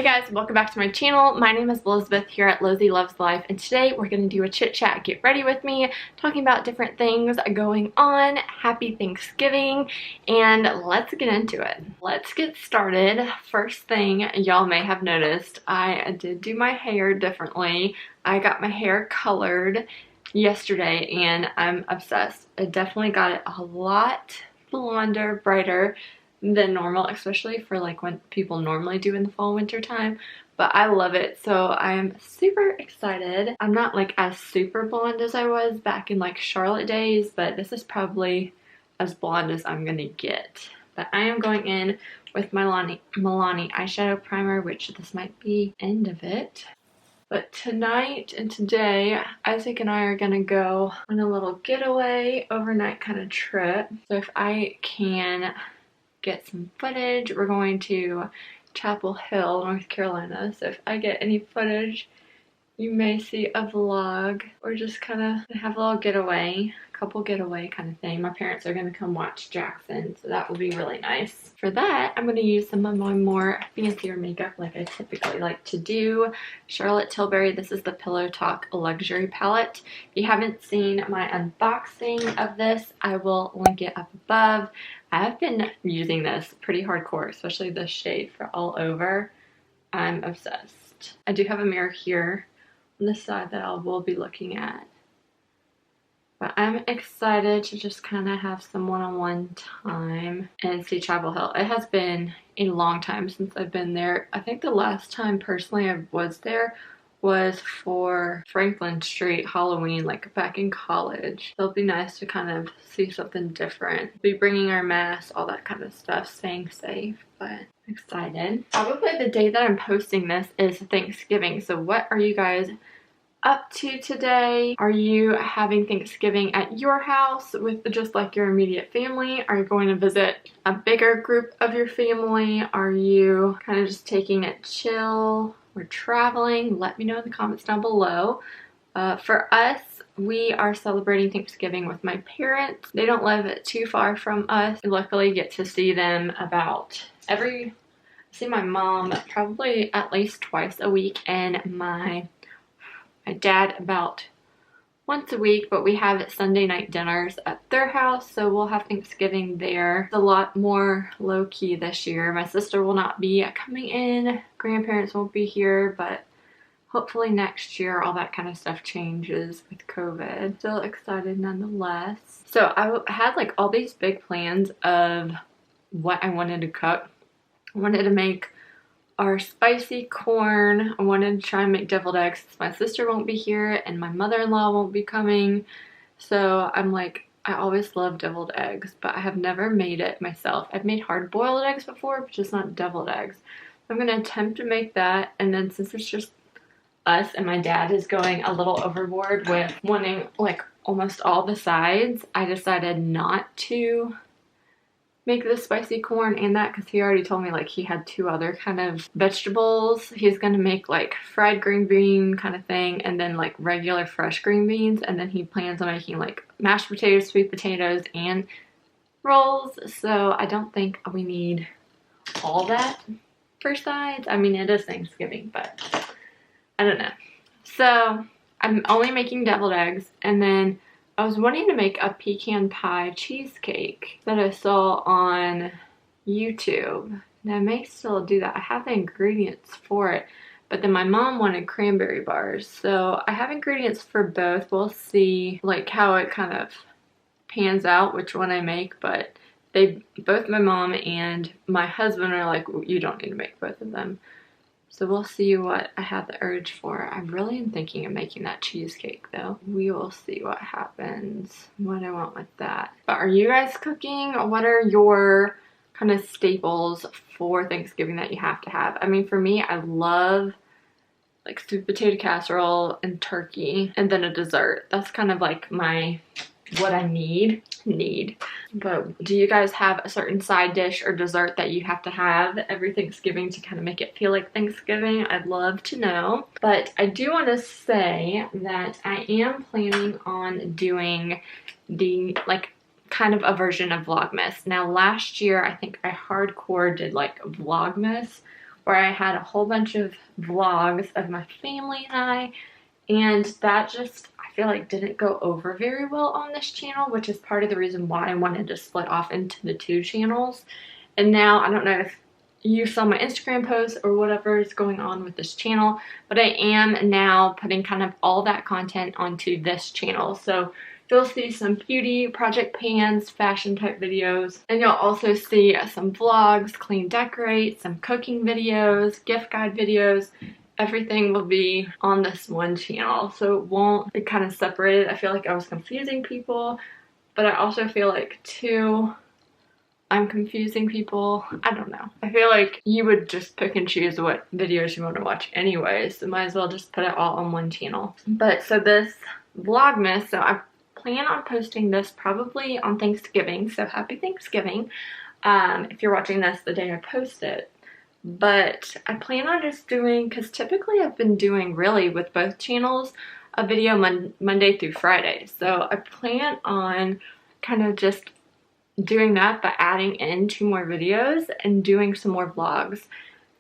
Hey guys, welcome back to my channel. My name is Elizabeth here at LizzieLovesLife, and today we're going to do a chit chat. Get ready with me, talking about different things going on. Happy Thanksgiving, and let's get into it. Let's get started. First thing y'all may have noticed, I did do my hair differently. I got my hair colored yesterday and I'm obsessed. I definitely got it a lot blonder, brighter than normal, especially for like when people normally do in the fall winter time, but I love it, so I'm super excited. I'm not like as super blonde as I was back in like Charlotte days, but this is probably as blonde as I'm gonna get. But I am going in with my Milani eyeshadow primer, which this might be end of it. But tonight and today, Isaac and I are gonna go on a little getaway overnight kind of trip. So if I can get some footage, we're going to Chapel Hill, North Carolina. So if I get any footage, you may see a vlog or just kind of have a little getaway, couple getaway kind of thing. My parents are going to come watch Jackson, so that will be really nice. For that, I'm going to use some of my more fancier makeup like I typically like to do. Charlotte Tilbury, this is the Pillow Talk Luxury Palette. If you haven't seen my unboxing of this, I will link it up above. I have been using this pretty hardcore, especially this shade for all over. I'm obsessed. I do have a mirror here on the side that I will be looking at. But I'm excited to just kind of have some one-on-one time and see Chapel Hill. It has been a long time since I've been there. I think the last time personally I was there was for Franklin Street Halloween, like back in college. So it'll be nice to kind of see something different. Be bringing our masks, all that kind of stuff, staying safe, but I'm excited. Probably the day that I'm posting this is Thanksgiving. So what are you guys up to today? Are you having Thanksgiving at your house with just like your immediate family? Are you going to visit a bigger group of your family? Are you kind of just taking it chill? We're traveling. Let me know in the comments down below. For us, we are celebrating Thanksgiving with my parents. They don't live too far from us. We luckily get to see them about see my mom probably at least twice a week, and my dad about once a week, but we have Sunday night dinners at their house, so we'll have Thanksgiving there. It's a lot more low-key this year. My sister will not be coming in, grandparents won't be here, but hopefully next year all that kind of stuff changes with COVID. Still excited nonetheless. So I had like all these big plans of what I wanted to cook. I wanted to make our spicy corn. I wanted to try and make deviled eggs since my sister won't be here and my mother-in-law won't be coming. So I'm like, I always love deviled eggs, but I have never made it myself. I've made hard-boiled eggs before, but just not deviled eggs. I'm gonna attempt to make that, and then since it's just us and my dad is going a little overboard with wanting like almost all the sides, I decided not to make the spicy corn and that, because he already told me like he had two other kind of vegetables. He's gonna make like fried green bean kind of thing, and then like regular fresh green beans, and then he plans on making like mashed potatoes, sweet potatoes, and rolls. So I don't think we need all that for sides. I mean, it is Thanksgiving, but I don't know. So I'm only making deviled eggs, and then I was wanting to make a pecan pie cheesecake that I saw on YouTube. And I may still do that. I have the ingredients for it, but then my mom wanted cranberry bars. So I have ingredients for both. We'll see like how it kind of pans out, which one I make, but both my mom and my husband are like, you don't need to make both of them. So we'll see what I have the urge for. I really am thinking of making that cheesecake though. We will see what happens, what I want with that. But are you guys cooking? What are your kind of staples for Thanksgiving that you have to have? I mean, for me, I love like sweet potato casserole and turkey, and then a dessert. That's kind of like what I need. But do you guys have a certain side dish or dessert that you have to have every Thanksgiving to kind of make it feel like Thanksgiving? I'd love to know. But I do want to say that I am planning on doing the like kind of a version of Vlogmas. Now last year I think I hardcore did like Vlogmas where I had a whole bunch of vlogs of my family and that just, I feel like, didn't go over very well on this channel, which is part of the reason why I wanted to split off into the 2 channels. And now, I don't know if you saw my Instagram post or whatever is going on with this channel, but I am now putting kind of all that content onto this channel. So you'll see some beauty, project pans, fashion type videos, and you'll also see some vlogs, clean decorate, some cooking videos, gift guide videos. Everything will be on this one channel, so it won't be kind of separated. I feel like I was confusing people, but I also feel like too, I'm confusing people. I don't know. I feel like you would just pick and choose what videos you want to watch anyway, so might as well just put it all on one channel. But so this Vlogmas, so I plan on posting this probably on Thanksgiving, so happy Thanksgiving if you're watching this the day I post it. But I plan on just doing, because typically I've been doing really with both channels a video Monday through Friday, so I plan on kind of just doing that by adding in 2 more videos and doing some more vlogs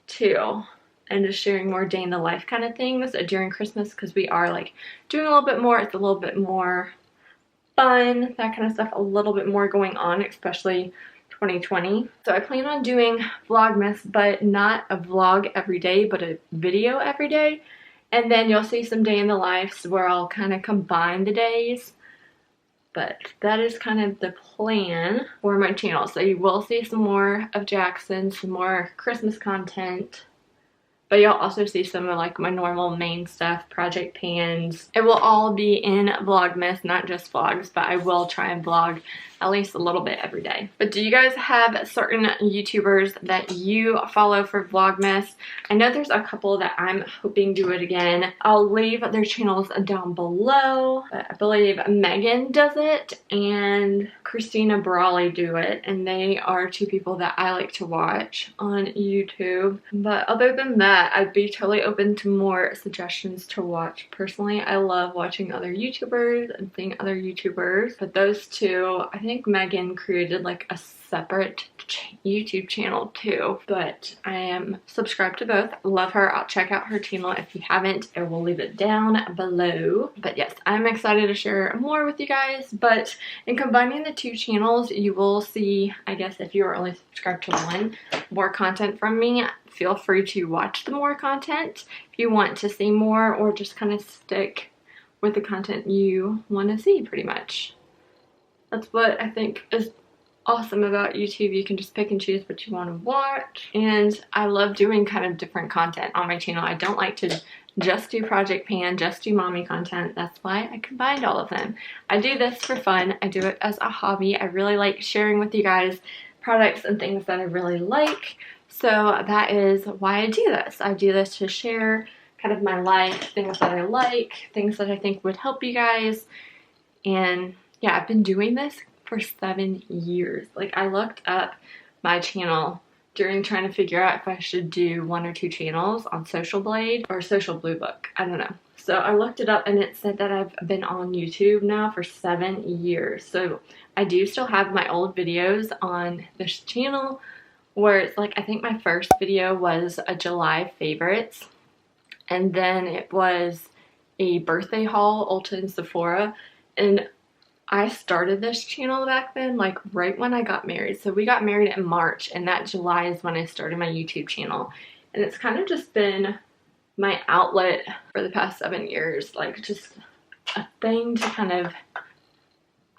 too, and just sharing more day in the life kind of things during Christmas, because we are like doing a little bit more. It's a little bit more fun, that kind of stuff, a little bit more going on, especially 2020. So I plan on doing Vlogmas, but not a vlog every day, but a video every day. And then you'll see some day in the life where I'll kind of combine the days. But that is kind of the plan for my channel. So you will see some more of Jackson, some more Christmas content. But you'll also see some of like my normal main stuff, project pans. It will all be in Vlogmas, not just vlogs, but I will try and vlog at least a little bit every day. But do you guys have certain YouTubers that you follow for Vlogmas? I know there's a couple that I'm hoping do it again. I'll leave their channels down below. But I believe Megan does it and Christina Brawley do it, and they are 2 people that I like to watch on YouTube. But other than that, I'd be totally open to more suggestions to watch. Personally, I love watching other YouTubers and seeing other YouTubers, but those 2, I think Megan created like a separate YouTube channel too, but I am subscribed to both. Love her. I'll check out her channel if you haven't. I will leave it down below. But yes, I'm excited to share more with you guys. But in combining the 2 channels, you will see, I guess if you are only subscribed to one, more content from me. Feel free to watch the more content if you want to see more, or just kind of stick with the content you want to see pretty much. That's what I think is awesome about YouTube. You can just pick and choose what you want to watch, and I love doing kind of different content on my channel. I don't like to just do project pan, just do mommy content. That's why I combined all of them. I do this for fun. I do it as a hobby. I really like sharing with you guys products and things that I really like, so that is why I do this. I do this to share kind of my life, things that I like, things that I think would help you guys. And yeah, I've been doing this for 7 years. Like, I looked up my channel during trying to figure out if I should do 1 or 2 channels on Social Blade or Social Blue Book. I don't know. So I looked it up and it said that I've been on YouTube now for 7 years. So I do still have my old videos on this channel, where it's like, I think my first video was a July favorites, and then it was a birthday haul, Ulta and Sephora. And I started this channel back then, like right when I got married. So we got married in March, and that July is when I started my YouTube channel. And it's kind of just been my outlet for the past 7 years, like just a thing to kind of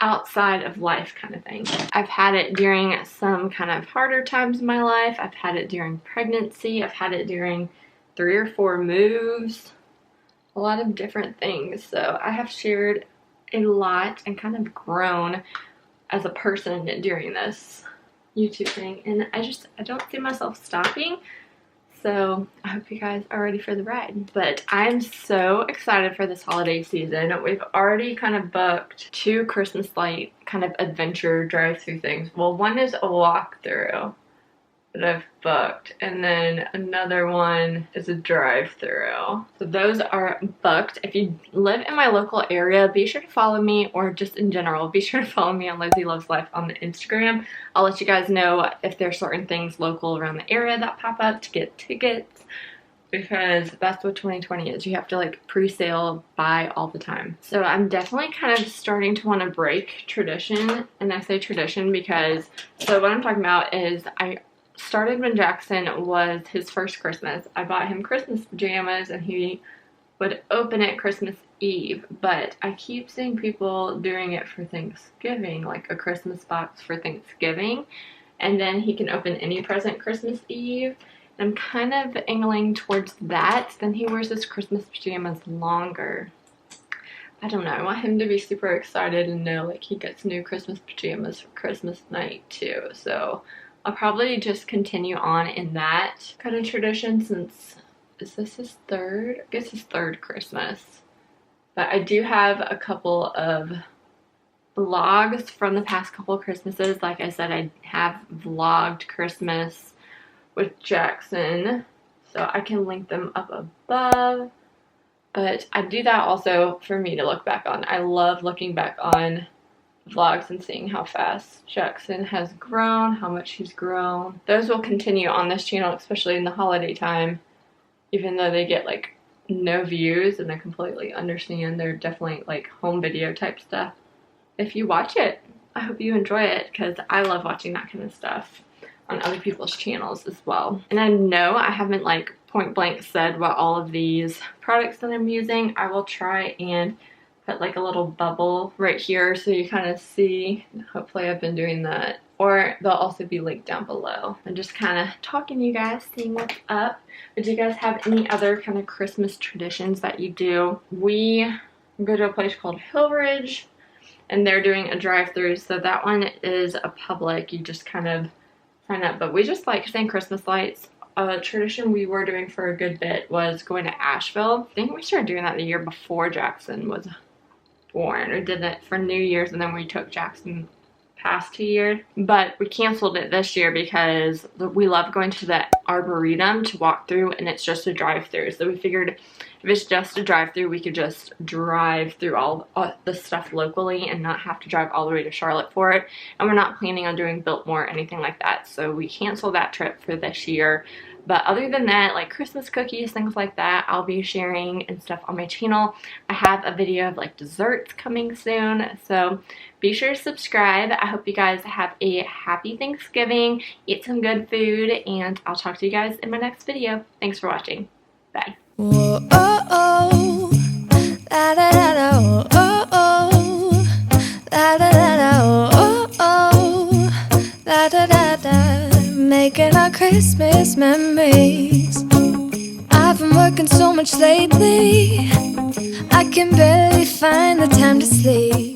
outside of life kind of thing. I've had it during some kind of harder times in my life. I've had it during pregnancy. I've had it during 3 or 4 moves, a lot of different things. So I have shared a lot and kind of grown as a person during this YouTube thing, and I don't see myself stopping. So I hope you guys are ready for the ride. But I'm so excited for this holiday season. We've already kind of booked 2 Christmas light kind of adventure drive-through things. Well, one is a walkthrough, that I've booked, and then another one is a drive-through. So those are booked. If you live in my local area, be sure to follow me, or just in general, be sure to follow me on LizzieLovesLife on the Instagram. I'll let you guys know if there's certain things local around the area that pop up to get tickets, because that's what 2020 is. You have to like pre-sale buy all the time. So I'm definitely kind of starting to want to break tradition. And I say tradition because, so what I'm talking about is I started when Jackson was his first Christmas. I bought him Christmas pajamas and he would open it Christmas Eve, but I keep seeing people doing it for Thanksgiving, like a Christmas box for Thanksgiving, and then he can open any present Christmas Eve. I'm kind of angling towards that. Then he wears his Christmas pajamas longer. I don't know. I want him to be super excited and know like he gets new Christmas pajamas for Christmas night too. So I'll probably just continue on in that kind of tradition since, is this his third? I guess his third Christmas. But I do have a couple of vlogs from the past couple of Christmases. Like I said, I have vlogged Christmas with Jackson, so I can link them up above. But I do that also for me to look back on. I love looking back on vlogs and seeing how fast Jackson has grown, how much he's grown. Those will continue on this channel, especially in the holiday time, even though they get like no views, and I completely understand. They're definitely like home video type stuff. If you watch it, I hope you enjoy it, because I love watching that kind of stuff on other people's channels as well. And I know I haven't like point blank said what all of these products that I'm using. I will try and put like a little bubble right here so you kind of see. Hopefully I've been doing that, or they'll also be linked down below. I'm just kind of talking to you guys, seeing what's up. But do you guys have any other kind of Christmas traditions that you do? We go to a place called Hillridge, and they're doing a drive-through. So that one is a public, you just kind of sign up. But we just like saying Christmas lights. A tradition we were doing for a good bit was going to Asheville. I think we started doing that the year before Jackson was born. We did it for New Year's, and then we took Jackson past 2 years. But we canceled it this year because we love going to the Arboretum to walk through, and it's just a drive-through. So we figured if it's just a drive-through, we could just drive through all the stuff locally and not have to drive all the way to Charlotte for it. And we're not planning on doing Biltmore or anything like that. So we canceled that trip for this year. But other than that, like Christmas cookies, things like that, I'll be sharing and stuff on my channel. I have a video of like desserts coming soon, so be sure to subscribe. I hope you guys have a happy Thanksgiving, eat some good food, and I'll talk to you guys in my next video. Thanks for watching. Bye. Whoa, oh, oh. La, da, da, da, oh, oh. La, da, da, da, oh, oh. La, da, da, da. Making our Christmas memories. I've been working so much lately, I can barely find the time to sleep.